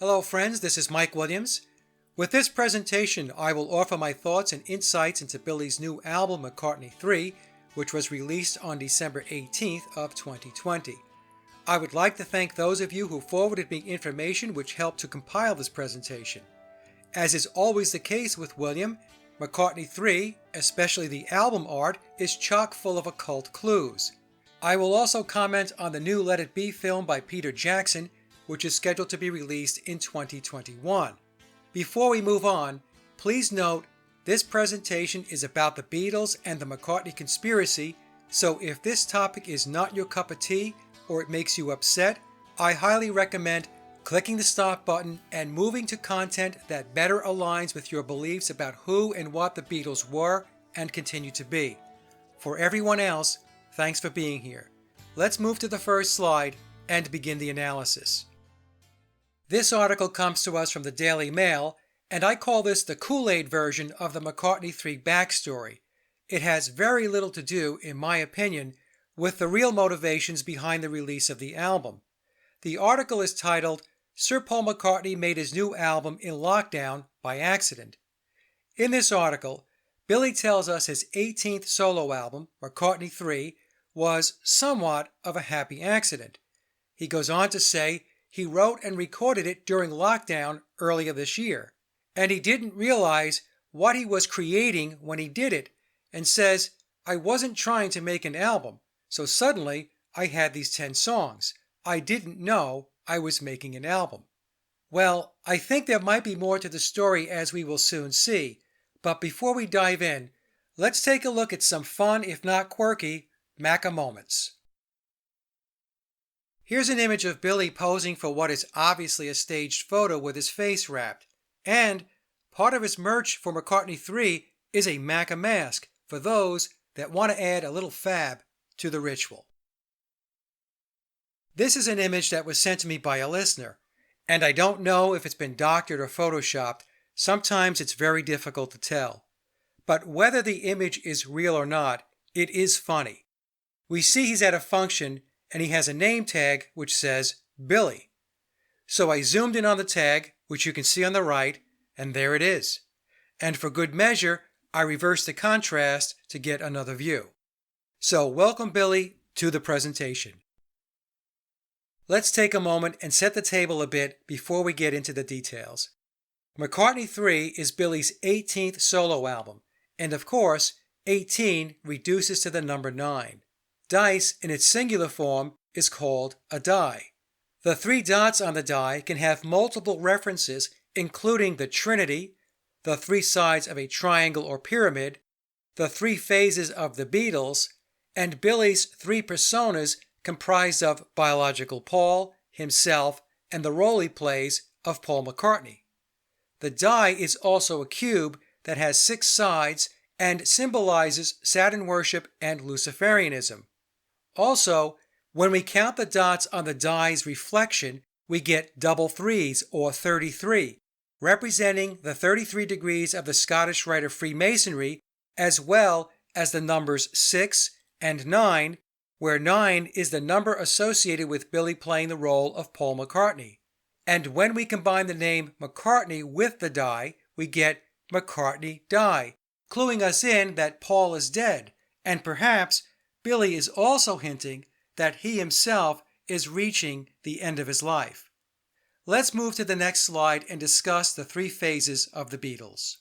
Hello friends, this is Mike Williams. With this presentation, I will offer my thoughts and insights into Billy's new album McCartney III, which was released on December 18th of 2020. I would like to thank those of you who forwarded me information which helped to compile this presentation. As is always the case with William, McCartney III, especially the album art, is chock full of occult clues. I will also comment on the new Let It Be film by Peter Jackson, which is scheduled to be released in 2021. Before we move on, please note this presentation is about the Beatles and the McCartney conspiracy, so if this topic is not your cup of tea or it makes you upset, I highly recommend clicking the stop button and moving to content that better aligns with your beliefs about who and what the Beatles were and continue to be. For everyone else, thanks for being here. Let's move to the first slide and begin the analysis. This article comes to us from the Daily Mail, and I call this the Kool-Aid version of the McCartney III backstory. It has very little to do, in my opinion, with the real motivations behind the release of the album. The article is titled, Sir Paul McCartney Made His New Album in Lockdown by Accident. In this article, Billy tells us his 18th solo album, McCartney III, was somewhat of a happy accident. He goes on to say he wrote and recorded it during lockdown earlier this year, and he didn't realize what he was creating when he did it, and says, I wasn't trying to make an album, so suddenly I had these 10 songs. I didn't know I was making an album. Well, I think there might be more to the story as we will soon see, but before we dive in, let's take a look at some fun, if not quirky, Macca moments. Here's an image of Billy posing for what is obviously a staged photo with his face wrapped. And part of his merch for McCartney III is a Macca Mask for those that want to add a little fab to the ritual. This is an image that was sent to me by a listener, and I don't know if it's been doctored or photoshopped. Sometimes it's very difficult to tell. But whether the image is real or not, it is funny. We see he's at a function and he has a name tag which says Billy. So I zoomed in on the tag, which you can see on the right, and there it is. And for good measure, I reversed the contrast to get another view. So welcome Billy to the presentation. Let's take a moment and set the table a bit before we get into the details. McCartney III is Billy's 18th solo album, and of course, 18 reduces to the number 9. Dice, in its singular form, is called a die. The 3 dots on the die can have multiple references, including the Trinity, the 3 sides of a triangle or pyramid, the 3 phases of the Beatles, and Billy's 3 personas comprised of biological Paul, himself, and the role he plays of Paul McCartney. The die is also a cube that has 6 sides and symbolizes Saturn Worship and Luciferianism. Also, when we count the dots on the die's reflection, we get double 3s or 33, representing the 33 degrees of the Scottish Rite of Freemasonry, as well as the numbers 6 and 9, where 9 is the number associated with Billy playing the role of Paul McCartney. And when we combine the name McCartney with the die, we get McCartney die, cluing us in that Paul is dead, and perhaps Billy is also hinting that he himself is reaching the end of his life. Let's move to the next slide and discuss the 3 phases of the Beatles.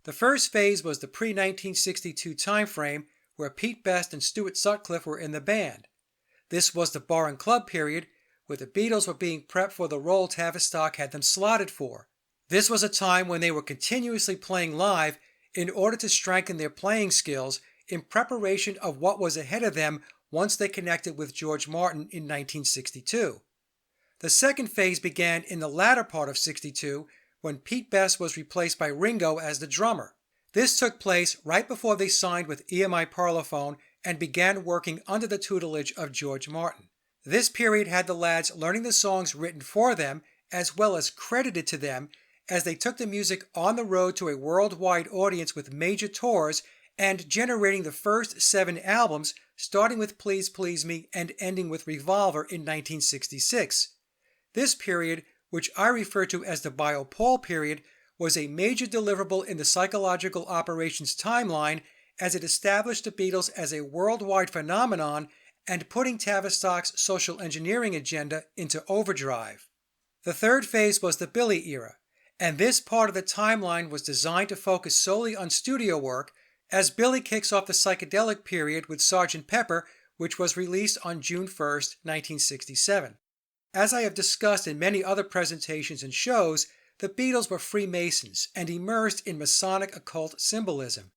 The first phase was the pre-1962 timeframe where Pete Best and Stuart Sutcliffe were in the band. This was the bar and club period where the Beatles were being prepped for the role Tavistock had them slotted for. This was a time when they were continuously playing live in order to strengthen their playing skills in preparation of what was ahead of them once they connected with George Martin in 1962. The second phase began in the latter part of '62 when Pete Best was replaced by Ringo as the drummer. This took place right before they signed with EMI Parlophone and began working under the tutelage of George Martin. This period had the lads learning the songs written for them as well as credited to them as they took the music on the road to a worldwide audience with major tours and generating the first 7 albums, starting with Please Please Me and ending with Revolver in 1966. This period, which I refer to as the Biopole period, was a major deliverable in the psychological operations timeline as it established the Beatles as a worldwide phenomenon and putting Tavistock's social engineering agenda into overdrive. The third phase was the Billy era, and this part of the timeline was designed to focus solely on studio work as Billy kicks off the psychedelic period with Sgt Pepper, which was released on June 1, 1967. As I have discussed in many other presentations and shows, the Beatles were Freemasons and immersed in Masonic occult symbolism.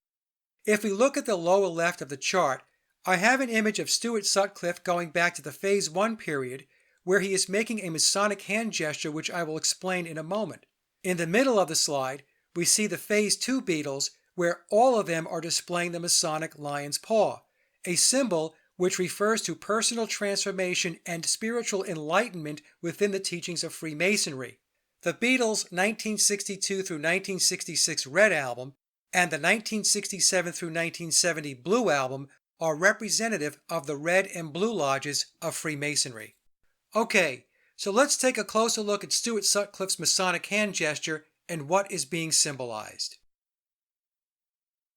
If we look at the lower left of the chart, I have an image of Stuart Sutcliffe going back to the Phase 1 period, where he is making a Masonic hand gesture which I will explain in a moment. In the middle of the slide, we see the Phase 2 Beatles, where all of them are displaying the Masonic lion's paw, a symbol which refers to personal transformation and spiritual enlightenment within the teachings of Freemasonry. The Beatles' 1962 through 1966 Red Album and the 1967 through 1970 Blue Album are representative of the Red and Blue Lodges of Freemasonry. Okay, so let's take a closer look at Stuart Sutcliffe's Masonic hand gesture and what is being symbolized.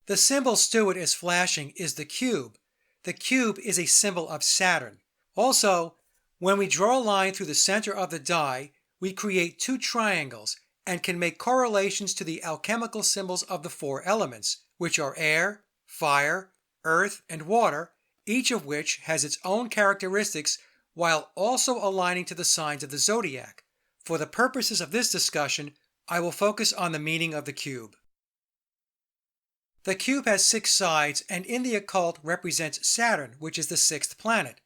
The symbol Stuart is flashing is the cube. The cube is a symbol of Saturn. Also, when we draw a line through the center of the die, we create two triangles and can make correlations to the alchemical symbols of the four elements, which are air, fire, earth, and water, each of which has its own characteristics while also aligning to the signs of the zodiac. For the purposes of this discussion, I will focus on the meaning of the cube. The cube has 6 sides and in the occult represents Saturn, which is the 6th planet.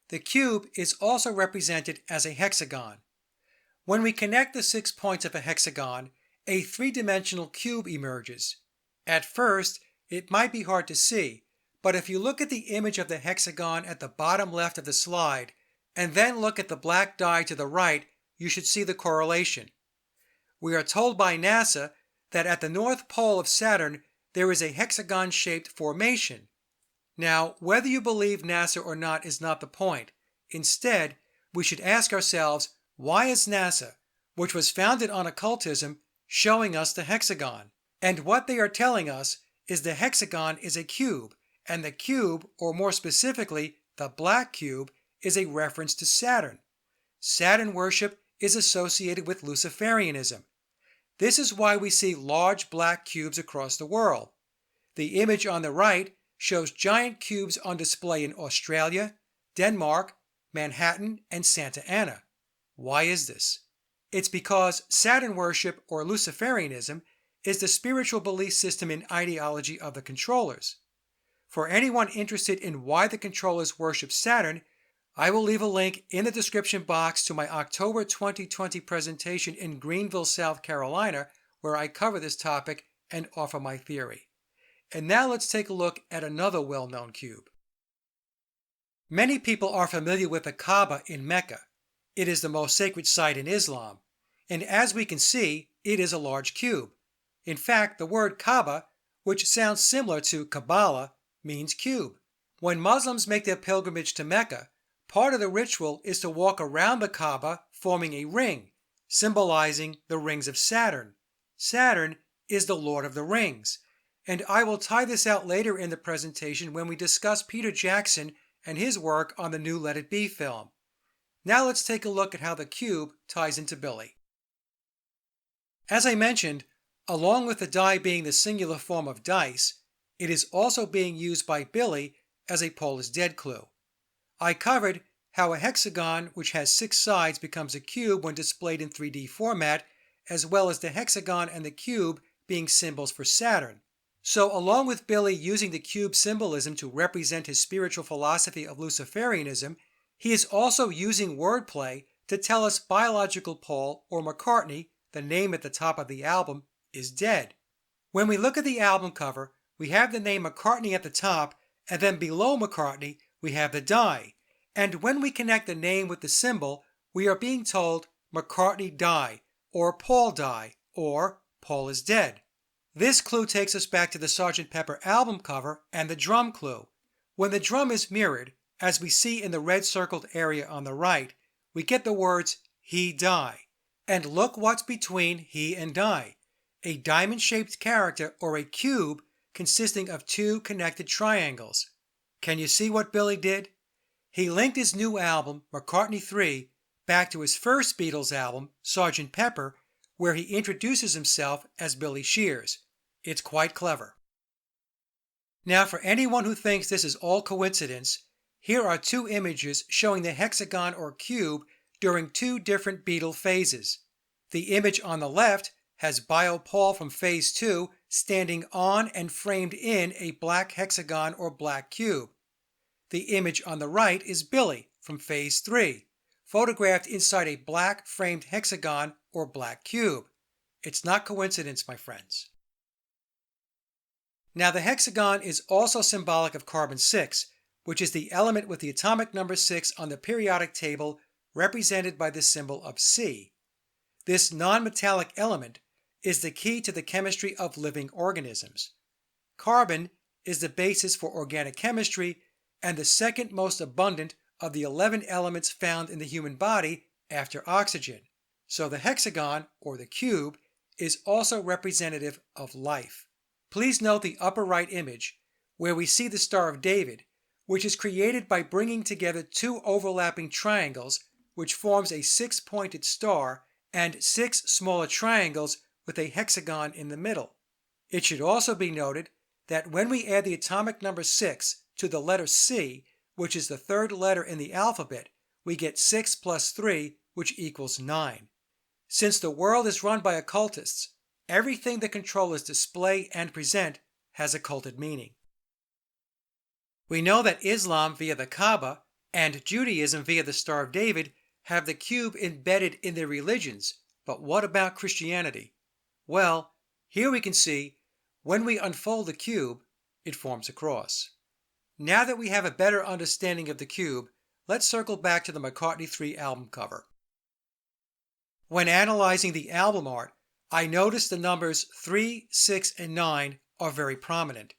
The cube is also represented as a hexagon. When we connect the 6 points of a hexagon, a 3-dimensional cube emerges. At first, it might be hard to see, but if you look at the image of the hexagon at the bottom left of the slide, and then look at the black die to the right, you should see the correlation. We are told by NASA that at the North Pole of Saturn, there is a hexagon-shaped formation. Now, whether you believe NASA or not is not the point. Instead, we should ask ourselves, why is NASA, which was founded on occultism, showing us the hexagon? And what they are telling us is the hexagon is a cube, and the cube, or more specifically, the black cube, is a reference to Saturn. Saturn worship is associated with Luciferianism. This is why we see large black cubes across the world. The image on the right shows giant cubes on display in Australia, Denmark, Manhattan, and Santa Ana. Why is this? It's because Saturn worship, or Luciferianism, is the spiritual belief system and ideology of the controllers. For anyone interested in why the controllers worship Saturn, I will leave a link in the description box to my October 2020 presentation in Greenville, South Carolina, where I cover this topic and offer my theory. And now let's take a look at another well-known cube. Many people are familiar with the Kabaa in Mecca. It is the most sacred site in Islam, and as we can see, it is a large cube. In fact, the word Kaaba, which sounds similar to Kabbalah, means cube. When Muslims make their pilgrimage to Mecca, part of the ritual is to walk around the Kaaba, forming a ring, symbolizing the rings of Saturn. Saturn is the Lord of the Rings, and I will tie this out later in the presentation when we discuss Peter Jackson and his work on the new Let It Be film. Now let's take a look at how the cube ties into Billy. As I mentioned, along with the die being the singular form of dice, it is also being used by Billy as a Pole is dead clue. I covered how a hexagon which has 6 sides becomes a cube when displayed in 3D format, as well as the hexagon and the cube being symbols for Saturn. So along with Billy using the cube symbolism to represent his spiritual philosophy of Luciferianism, he is also using wordplay to tell us biological Paul, or McCartney, the name at the top of the album, is dead. When we look at the album cover, we have the name McCartney at the top, and then below McCartney, we have the die. And when we connect the name with the symbol, we are being told McCartney die, or Paul die, or Paul is dead. This clue takes us back to the Sgt Pepper album cover and the drum clue. When the drum is mirrored, as we see in the red circled area on the right, we get the words he, die. And look what's between he and die. A diamond-shaped character or a cube consisting of two connected triangles. Can you see what Billy did? He linked his new album, McCartney III, back to his first Beatles album, Sgt Pepper, where he introduces himself as Billy Shears. It's quite clever. Now, for anyone who thinks this is all coincidence, here are two images showing the hexagon or cube during two different Beatle phases. The image on the left has Bio Paul from phase 2 standing on and framed in a black hexagon or black cube. The image on the right is Billy from phase 3, photographed inside a black framed hexagon or black cube. It's not coincidence, my friends. Now, the hexagon is also symbolic of carbon-6, which is the element with the atomic number 6 on the periodic table, represented by the symbol of C. This non-metallic element is the key to the chemistry of living organisms. Carbon is the basis for organic chemistry and the second most abundant of the 11 elements found in the human body after oxygen. So the hexagon, or the cube, is also representative of life. Please note the upper right image, where we see the Star of David, which is created by bringing together two overlapping triangles, which forms a 6-pointed star, and 6 smaller triangles with a hexagon in the middle. It should also be noted that when we add the atomic number 6 to the letter C, which is the third letter in the alphabet, we get 6 plus 3, which equals 9. Since the world is run by occultists, everything the controllers display and present has occulted meaning. We know that Islam via the Kabaa and Judaism via the Star of David have the cube embedded in their religions, but what about Christianity? Well, here we can see, when we unfold the cube, it forms a cross. Now that we have a better understanding of the cube, let's circle back to the McCartney III album cover. When analyzing the album art, I noticed the numbers 3, 6, and 9 are very prominent.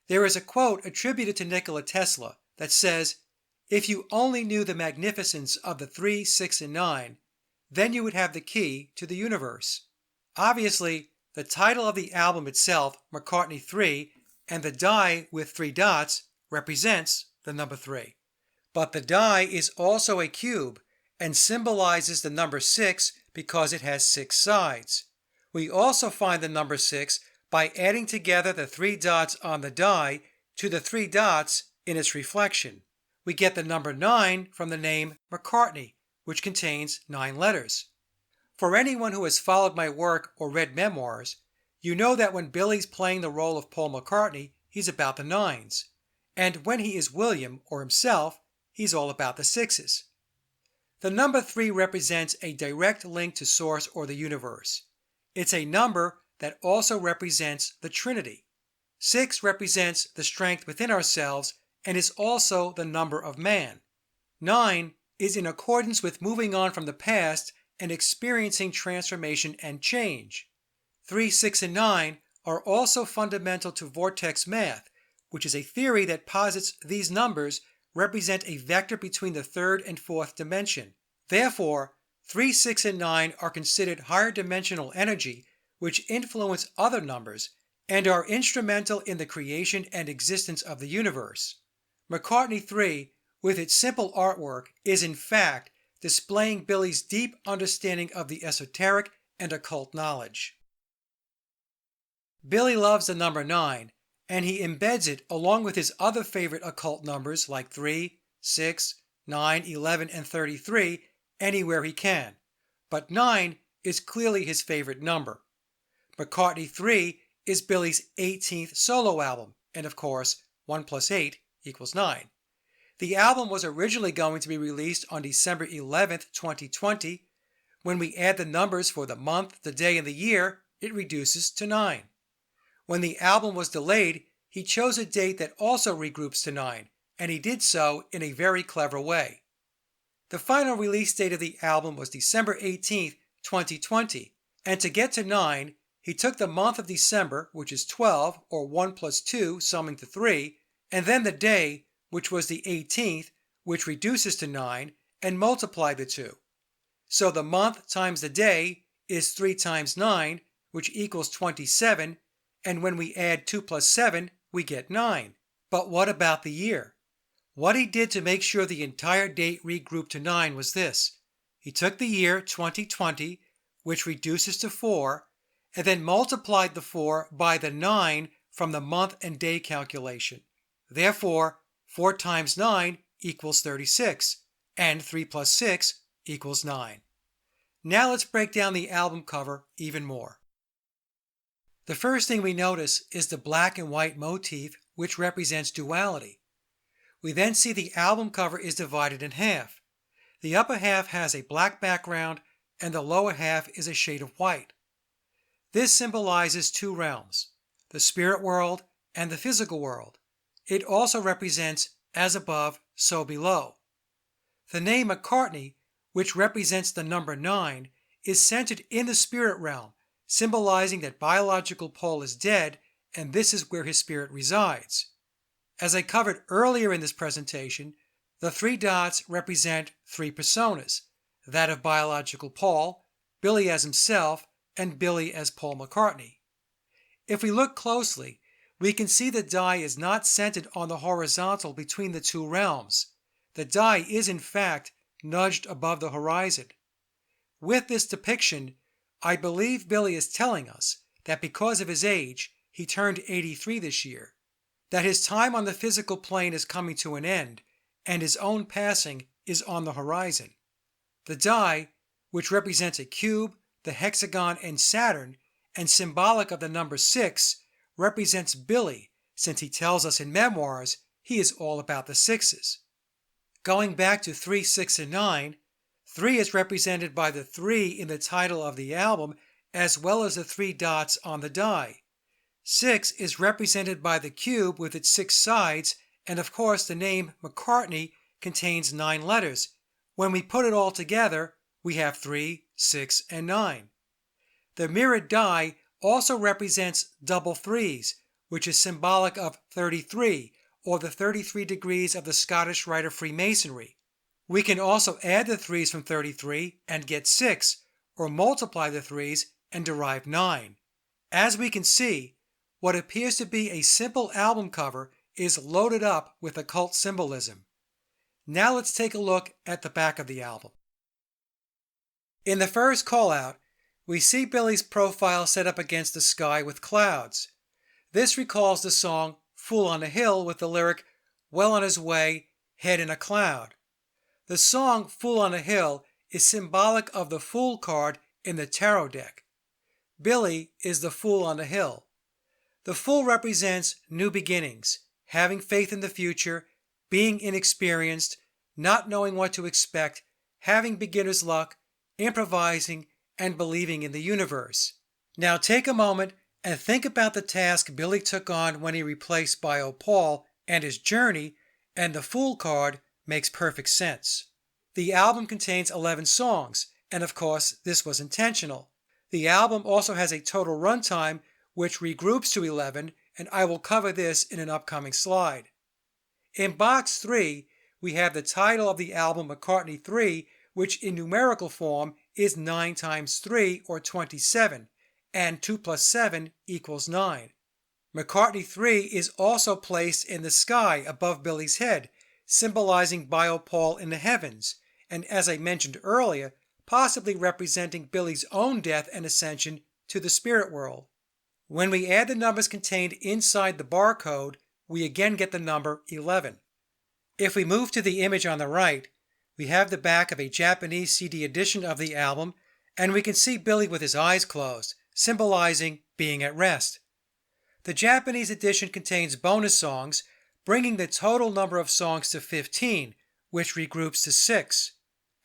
There is a quote attributed to Nikola Tesla that says, "If you only knew the magnificence of the 3, 6, and 9, then you would have the key to the universe." Obviously, the title of the album itself, McCartney III, and the die with 3 dots represents the number 3. But the die is also a cube and symbolizes the number 6 because it has 6 sides. We also find the number 6 by adding together the 3 dots on the die to the 3 dots in its reflection. We get the number 9 from the name McCartney, which contains 9 letters. For anyone who has followed my work or read memoirs, you know that when Billy's playing the role of Paul McCartney, he's about the 9s. And when he is William, or himself, he's all about the 6s. The number 3 represents a direct link to Source or the universe. It's a number that also represents the Trinity. 6 represents the strength within ourselves and is also the number of man. 9 is in accordance with moving on from the past and experiencing transformation and change. 3, 6, and 9 are also fundamental to vortex math, which is a theory that posits these numbers represent a vector between the third and fourth dimension. Therefore, 3, 6, and 9 are considered higher dimensional energy which influence other numbers and are instrumental in the creation and existence of the universe. McCartney III, with its simple artwork, is in fact displaying Billy's deep understanding of the esoteric and occult knowledge. Billy loves the number 9, and he embeds it along with his other favorite occult numbers like 3, 6, 9, 11, and 33 anywhere he can. But 9 is clearly his favorite number. McCartney III is Billy's 18th solo album, and of course, 1 plus 8 equals 9. The album was originally going to be released on December 11th, 2020. When we add the numbers for the month, the day, and the year, it reduces to 9. When the album was delayed, he chose a date that also regroups to 9, and he did so in a very clever way. The final release date of the album was December 18th, 2020, and to get to 9, he took the month of December, which is 12, or 1 plus 2, summing to 3, and then the day, which was the 18th, which reduces to 9, and multiplied the two. So the month times the day is 3 times 9, which equals 27, and when we add 2 plus 7, we get 9. But what about the year? What he did to make sure the entire date regrouped to 9 was this. He took the year 2020, which reduces to 4, and then multiplied the 4 by the 9 from the month and day calculation. Therefore, 4 times 9 equals 36, and 3 plus 6 equals 9. Now let's break down the album cover even more. The first thing we notice is the black and white motif, which represents duality. We then see the album cover is divided in half. The upper half has a black background and the lower half is a shade of white. This symbolizes two realms, the spirit world and the physical world. It also represents as above, so below. The name McCartney, which represents the number 9, is centered in the spirit realm, symbolizing that biological Paul is dead and this is where his spirit resides. As I covered earlier in this presentation, the 3 dots represent 3 personas, that of biological Paul, Billy as himself, and Billy as Paul McCartney. If we look closely, we can see the die is not centered on the horizontal between the two realms. The die is in fact nudged above the horizon. With this depiction, I believe Billy is telling us that because of his age, he turned 83 this year, that his time on the physical plane is coming to an end, and his own passing is on the horizon. The die, which represents a cube, the hexagon, and Saturn, and symbolic of the number 6, represents Billy, since he tells us in memoirs he is all about the sixes. Going back to 3, 6, and 9, 3 is represented by the 3 in the title of the album, as well as the 3 dots on the die. 6 is represented by the cube with its 6 sides, and of course the name McCartney contains 9 letters. When we put it all together, we have 3, 6, and 9. The mirrored die also represents double 3s, which is symbolic of 33, or the 33 degrees of the Scottish rite of Freemasonry. We can also add the 3s from 33 and get 6, or multiply the 3s and derive 9. As we can see, what appears to be a simple album cover is loaded up with occult symbolism. Now let's take a look at the back of the album. In the first call-out, we see Billy's profile set up against the sky with clouds. This recalls the song Fool on a Hill with the lyric, well on his way, head in a cloud. The song Fool on a Hill is symbolic of the Fool card in the tarot deck. Billy is the Fool on the hill. The Fool represents new beginnings, having faith in the future, being inexperienced, not knowing what to expect, having beginner's luck, improvising, and believing in the universe. Now take a moment and think about the task Billy took on when he replaced Bio Paul and his journey, and the Fool card makes perfect sense. The album contains 11 songs, and of course this was intentional. The album also has a total runtime which regroups to 11, and I will cover this in an upcoming slide. In box 3, we have the title of the album McCartney III, which in numerical form is 9 times 3 or 27, and 2 plus 7 equals 9. McCartney III is also placed in the sky above Billy's head, symbolizing Bio Paul in the heavens, and as I mentioned earlier, possibly representing Billy's own death and ascension to the spirit world. When we add the numbers contained inside the barcode, we again get the number 11. If we move to the image on the right, we have the back of a Japanese CD edition of the album, and we can see Billy with his eyes closed, symbolizing being at rest. The Japanese edition contains bonus songs, bringing the total number of songs to 15, which regroups to 6.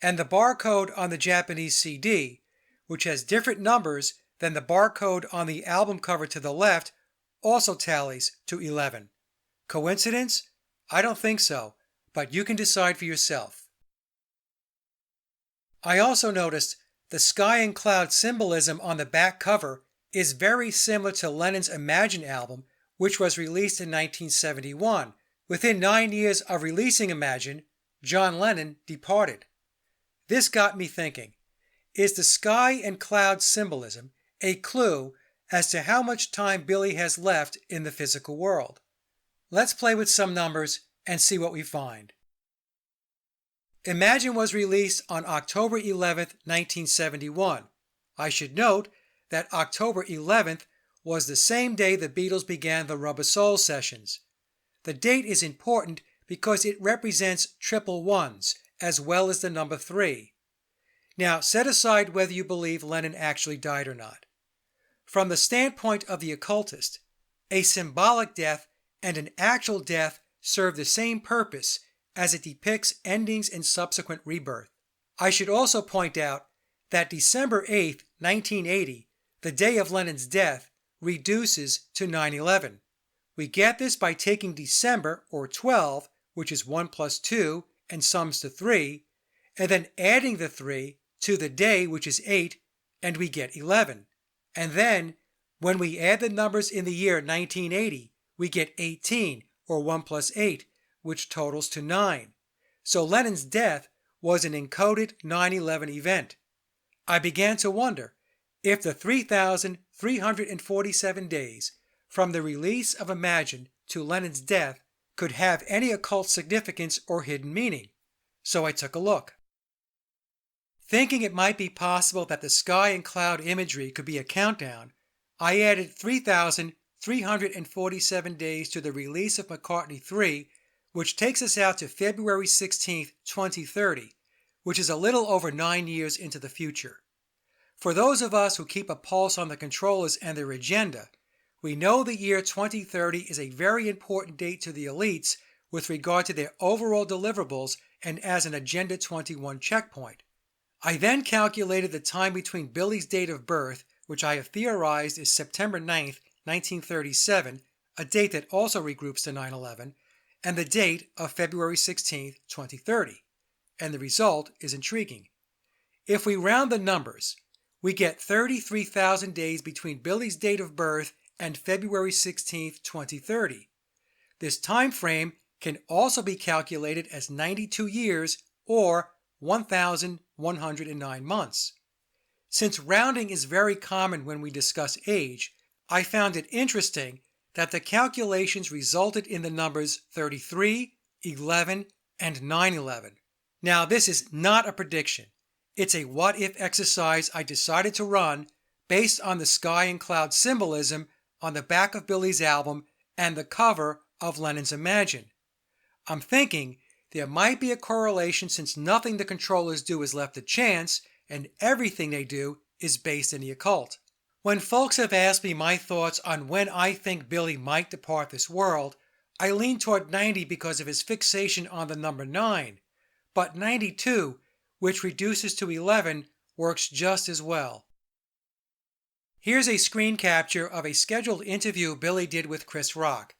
And the barcode on the Japanese CD, which has different numbers than the barcode on the album cover to the left, also tallies to 11. Coincidence? I don't think so, but you can decide for yourself. I also noticed the sky and cloud symbolism on the back cover is very similar to Lennon's Imagine album, which was released in 1971. Within 9 years of releasing Imagine, John Lennon departed. This got me thinking, Is the sky and cloud symbolism a clue as to how much time Billy has left in the physical world? Let's play with some numbers and see what we find. Imagine was released on October 11th, 1971. I should note that October 11th was the same day the Beatles began the Rubber Soul sessions. The date is important because it represents triple ones as well as the number 3. Now, set aside whether you believe Lennon actually died or not. From the standpoint of the occultist, a symbolic death and an actual death serve the same purpose as it depicts endings and subsequent rebirth. I should also point out that December 8th, 1980, the day of Lennon's death, reduces to 9/11. We get this by taking December, or 12, which is 1 plus 2, and sums to 3, and then adding the 3 to the day, which is 8, and we get 11. And then, when we add the numbers in the year 1980, we get 18, or 1 plus 8, which totals to 9. So Lennon's death was an encoded 9/11 event. I began to wonder if the 3,347 days from the release of Imagine to Lennon's death could have any occult significance or hidden meaning. So I took a look. Thinking it might be possible that the sky and cloud imagery could be a countdown, I added 3,347 days to the release of McCartney III, which takes us out to February 16, 2030, which is a little over 9 years into the future. For those of us who keep a pulse on the controllers and their agenda, we know the year 2030 is a very important date to the elites with regard to their overall deliverables and as an Agenda 21 checkpoint. I then calculated the time between Billy's date of birth, which I have theorized is September 9th, 1937, a date that also regroups to 9/11, and the date of February 16th, 2030. And the result is intriguing. If we round the numbers, we get 33,000 days between Billy's date of birth and February 16th, 2030. This time frame can also be calculated as 92 years or 1,109 months. Since rounding is very common when we discuss age, I found it interesting that the calculations resulted in the numbers 33, 11, and 9/11. Now, this is not a prediction. It's a what-if exercise I decided to run based on the sky and cloud symbolism on the back of Billy's album and the cover of Lennon's Imagine. I'm thinking there might be a correlation since nothing the controllers do is left to chance and everything they do is based in the occult. When folks have asked me my thoughts on when I think Billy might depart this world, I lean toward 90 because of his fixation on the number 9, but 92, which reduces to 11, works just as well. Here's a screen capture of a scheduled interview Billy did with Chris Rock.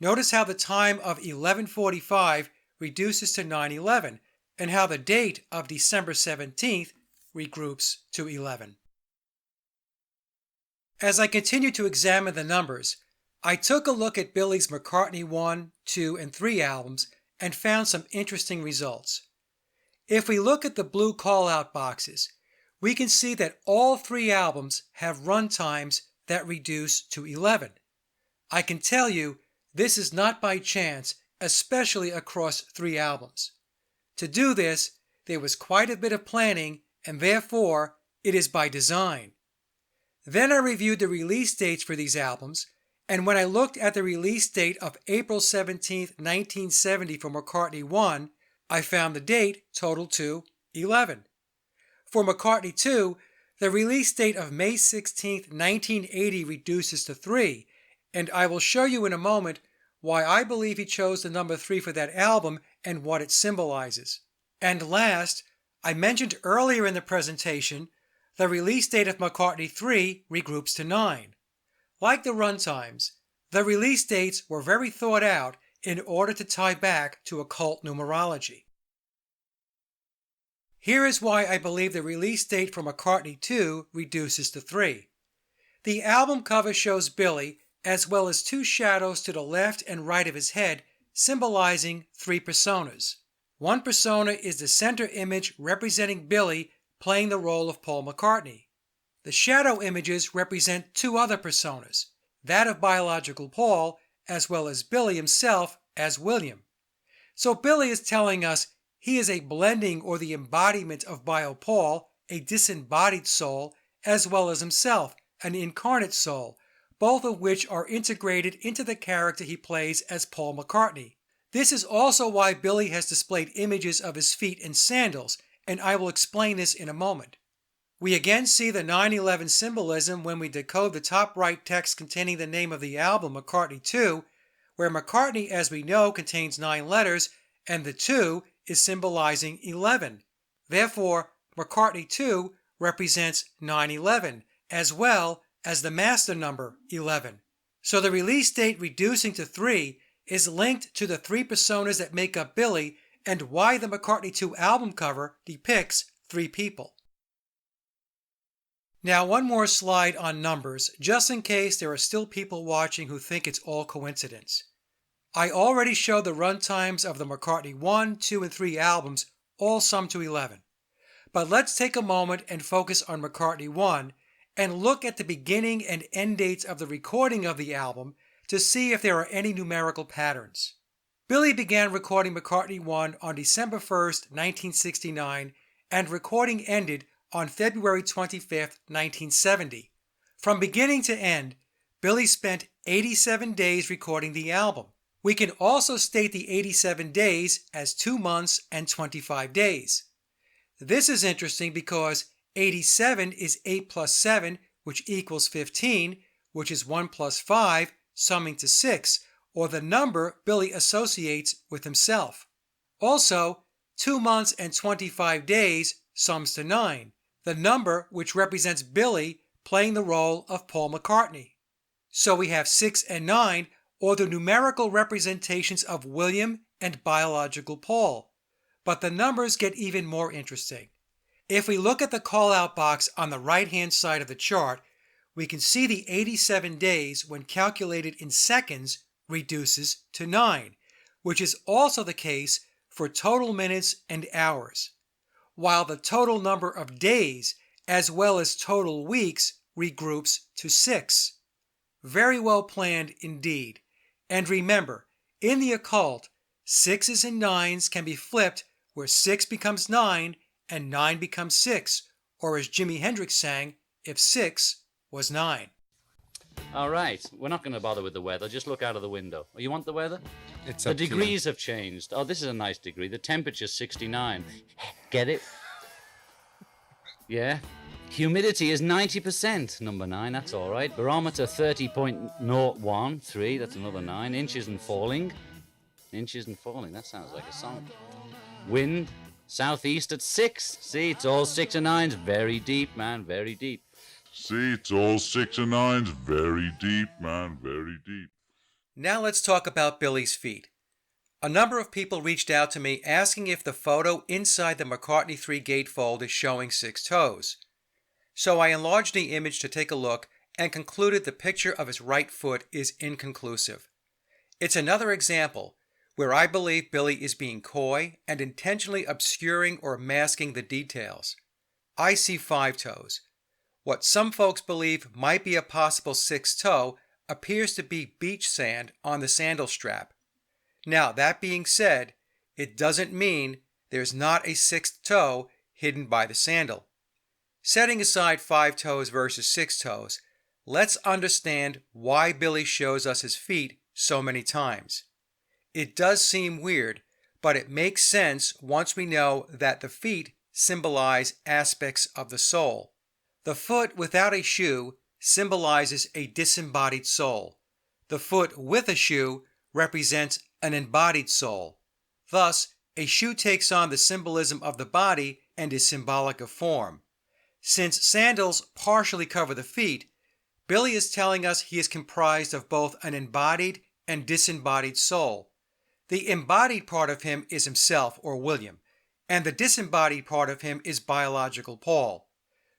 Notice how the time of 11:45 reduces to 9/11 and how the date of December 17th regroups to 11. As I continue to examine the numbers, I took a look at Billy's McCartney I, II, and III albums and found some interesting results. If we look at the blue call-out boxes, we can see that all 3 albums have run times that reduce to 11. I can tell you this is not by chance, especially across 3 albums. To do this, there was quite a bit of planning, and therefore, it is by design. Then I reviewed the release dates for these albums, and when I looked at the release date of April 17, 1970 for McCartney I, I found the date totaled to 11. For McCartney II, the release date of May 16, 1980 reduces to 3, and I will show you in a moment why I believe he chose the number 3 for that album and what it symbolizes. And last, I mentioned earlier in the presentation, the release date of McCartney III regroups to 9. Like the runtimes, the release dates were very thought out in order to tie back to occult numerology. Here is why I believe the release date for McCartney II reduces to 3. The album cover shows Billy, as well as 2 shadows to the left and right of his head, symbolizing 3 personas. One persona is the center image representing Billy playing the role of Paul McCartney. The shadow images represent two other personas, that of biological Paul as well as Billy himself as William. So Billy is telling us he is a blending or the embodiment of Bio Paul, a disembodied soul, as well as himself, an incarnate soul, both of which are integrated into the character he plays as Paul McCartney. This is also why Billy has displayed images of his feet in sandals, and I will explain this in a moment. We again see the 9/11 symbolism when we decode the top right text containing the name of the album, McCartney II, where McCartney, as we know, contains 9 letters, and the 2 is symbolizing 11. Therefore, McCartney II represents 9/11, as well as the master number 11. So the release date reducing to 3 is linked to the 3 personas that make up Billy and why the McCartney II album cover depicts 3 people. Now, one more slide on numbers, just in case there are still people watching who think it's all coincidence. I already showed the run times of the McCartney I, II, and III albums, all sum to 11. But let's take a moment and focus on McCartney I and look at the beginning and end dates of the recording of the album to see if there are any numerical patterns. Billy began recording McCartney I on December 1st, 1969, and recording ended on February 25th, 1970. From beginning to end, Billy spent 87 days recording the album. We can also state the 87 days as 2 months and 25 days. This is interesting because 87 is 8 plus 7, which equals 15, which is 1 plus 5, summing to 6, or the number Billy associates with himself. Also, 2 months and 25 days sums to 9, the number which represents Billy playing the role of Paul McCartney. So we have 6 and 9, or the numerical representations of William and biological Paul. But the numbers get even more interesting. If we look at the call-out box on the right-hand side of the chart, we can see the 87 days, when calculated in seconds, reduces to 9, which is also the case for total minutes and hours, while the total number of days, as well as total weeks, regroups to 6. Very well planned indeed. And remember, in the occult, 6s and 9s can be flipped where 6 becomes 9 and 9 becomes 6, or as Jimi Hendrix sang, if 6 was 9. All right, we're not going to bother with the weather. Just look out of the window. Oh, you want the weather? It's the up to you. degrees have changed. Oh, this is a nice degree. The temperature's 69. Get it? Yeah. Humidity is 90%, number 9, that's all right. Barometer 30.013, that's another 9. Inches and falling. Inches and falling, that sounds like a song. Wind, southeast at 6. See, it's all 6 and 9s. Very deep, man, very deep. See, it's all 6 and 9s. Very deep, man, very deep. Now let's talk about Billy's feet. A number of people reached out to me asking if the photo inside the McCartney III Gatefold is showing 6 toes. So I enlarged the image to take a look and concluded the picture of his right foot is inconclusive. It's another example where I believe Billy is being coy and intentionally obscuring or masking the details. I see 5 toes. What some folks believe might be a possible 6th toe appears to be beach sand on the sandal strap. Now, that being said, it doesn't mean there's not a 6th toe hidden by the sandal. Setting aside 5 toes versus 6 toes, let's understand why Billy shows us his feet so many times. It does seem weird, but it makes sense once we know that the feet symbolize aspects of the soul. The foot without a shoe symbolizes a disembodied soul. The foot with a shoe represents an embodied soul. Thus, a shoe takes on the symbolism of the body and is symbolic of form. Since sandals partially cover the feet, Billy is telling us he is comprised of both an embodied and disembodied soul. The embodied part of him is himself, or William, and the disembodied part of him is biological Paul.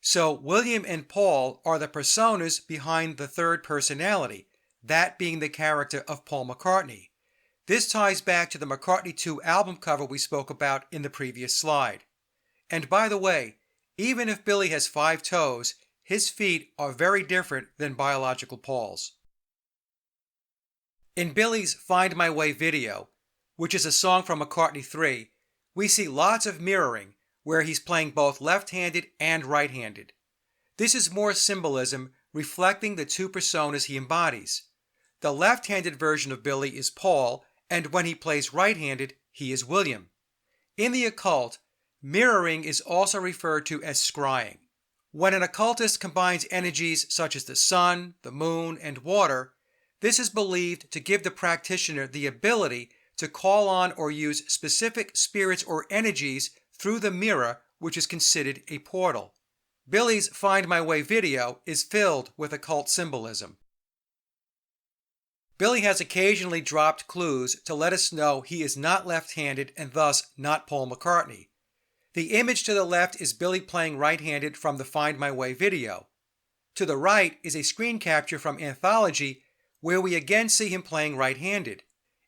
So William and Paul are the personas behind the third personality, that being the character of Paul McCartney. This ties back to the McCartney II album cover we spoke about in the previous slide. And by the way, Even if Billy has 5 toes, his feet are very different than biological Paul's. In Billy's Find My Way video, which is a song from McCartney III, we see lots of mirroring where he's playing both left-handed and right-handed. This is more symbolism reflecting the two personas he embodies. The left-handed version of Billy is Paul, and when he plays right-handed, he is William. In the occult, mirroring is also referred to as scrying. When an occultist combines energies such as the sun, the moon, and water, this is believed to give the practitioner the ability to call on or use specific spirits or energies through the mirror, which is considered a portal. Billy's Find My Way video is filled with occult symbolism. Billy has occasionally dropped clues to let us know he is not left-handed and thus not Paul McCartney. The image to the left is Billy playing right-handed from the Find My Way video. To the right is a screen capture from Anthology where we again see him playing right-handed.